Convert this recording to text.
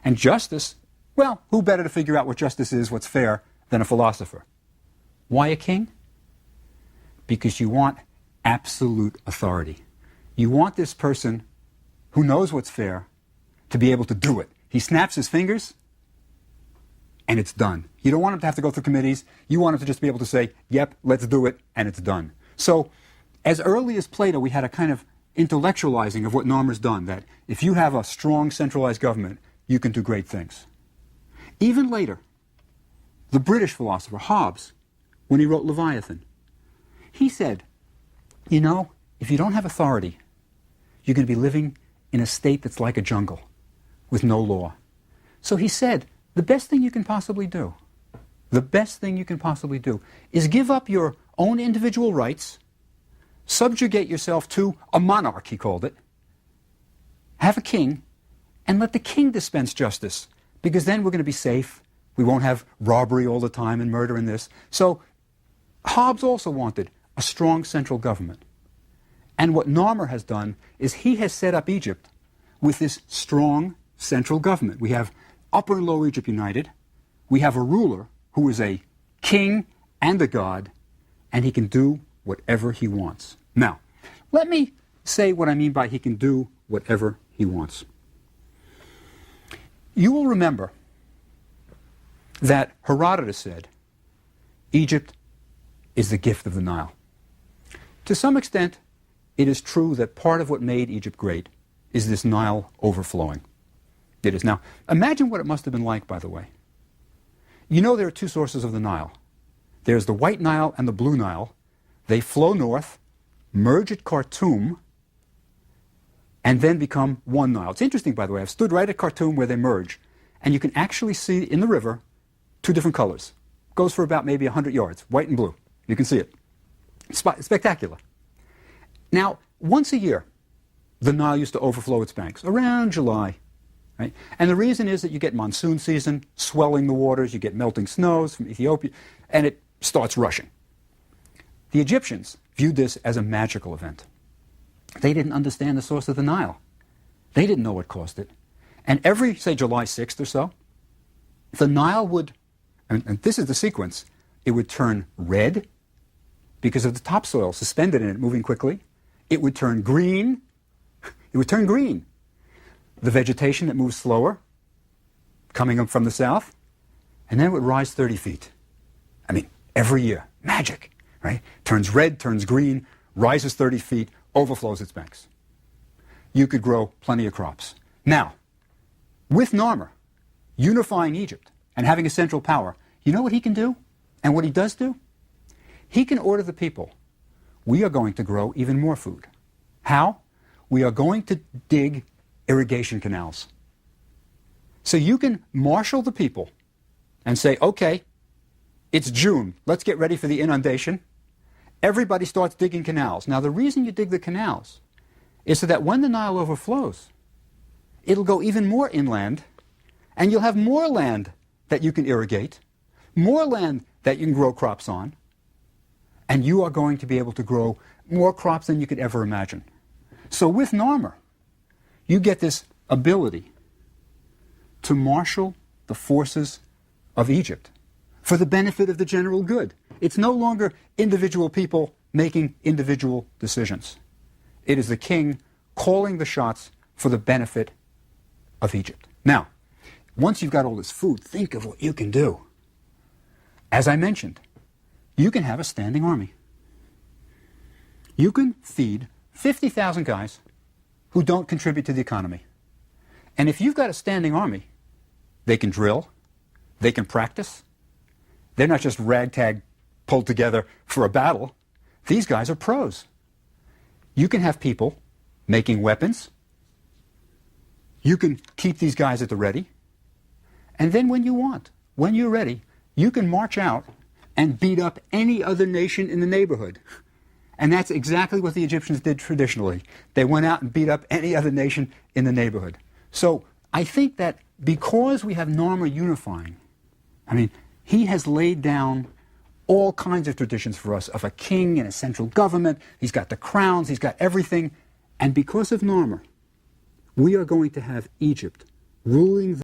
And justice, well, who better to figure out what justice is, what's fair, than a philosopher? Why a king? Because you want absolute authority. You want this person who knows what's fair to be able to do it. He snaps his fingers, and it's done. You don't want him to have to go through committees. You want him to just be able to say, yep, let's do it, and it's done. So as early as Plato, we had a kind of intellectualizing of what Narmer's done, that if you have a strong centralized government, you can do great things. Even later, the British philosopher Hobbes, when he wrote Leviathan, he said, you know, if you don't have authority, you're going to be living in a state that's like a jungle with no law. So he said, the best thing you can possibly do, is give up your own individual rights, subjugate yourself to a monarch, he called it, have a king, and let the king dispense justice, because then we're going to be safe. We won't have robbery all the time and murder and this. So Hobbes also wanted a strong central government. And what Narmer has done is he has set up Egypt with this strong central government. We have Upper and Lower Egypt united. We have a ruler who is a king and a god, and he can do whatever he wants. Now, let me say what I mean by he can do whatever he wants. You will remember that Herodotus said, Egypt is the gift of the Nile. To some extent, it is true that part of what made Egypt great is this Nile overflowing. It is. Now, imagine what it must have been like, by the way. You know there are two sources of the Nile. There's the White Nile and the Blue Nile. They flow north, merge at Khartoum, and then become one Nile. It's interesting, by the way. I've stood right at Khartoum where they merge, and you can actually see in the river two different colors. It goes for about maybe 100 yards, white and blue. You can see it. Spectacular. Now, once a year, the Nile used to overflow its banks, around July. Right? And the reason is that you get monsoon season, swelling the waters, you get melting snows from Ethiopia, and it starts rushing. The Egyptians viewed this as a magical event. They didn't understand the source of the Nile. They didn't know what caused it. And every, say, July 6th or so, the Nile would, and this is the sequence, it would turn red because of the topsoil suspended in it moving quickly. It would turn green. It would turn green. The vegetation that moves slower, coming up from the south, and then it would rise 30 feet. I mean, every year. Magic, right? Turns red, turns green, rises 30 feet, overflows its banks. You could grow plenty of crops. Now, with Narmer unifying Egypt and having a central power, you know what he can do? And what he does do? He can order the people, we are going to grow even more food. How? We are going to dig irrigation canals. So you can marshal the people and say, okay, it's June, let's get ready for the inundation. Everybody starts digging canals. Now the reason you dig the canals is so that when the Nile overflows, it'll go even more inland, and you'll have more land that you can irrigate, more land that you can grow crops on, and you are going to be able to grow more crops than you could ever imagine. So with Narmer, you get this ability to marshal the forces of Egypt for the benefit of the general good. It's no longer individual people making individual decisions. It is the king calling the shots for the benefit of Egypt. Now, once you've got all this food, think of what you can do. As I mentioned, you can have a standing army. You can feed 50,000 guys who don't contribute to the economy. And if you've got a standing army, they can drill, they can practice. They're not just ragtag pulled together for a battle. These guys are pros. You can have people making weapons. You can keep these guys at the ready. And then when you want, when you're ready, you can march out and beat up any other nation in the neighborhood. And that's exactly what the Egyptians did traditionally. They went out and beat up any other nation in the neighborhood. So I think that because we have Narmer unifying, I mean, he has laid down all kinds of traditions for us of a king and a central government. He's got the crowns, he's got everything. And because of Narmer, we are going to have Egypt ruling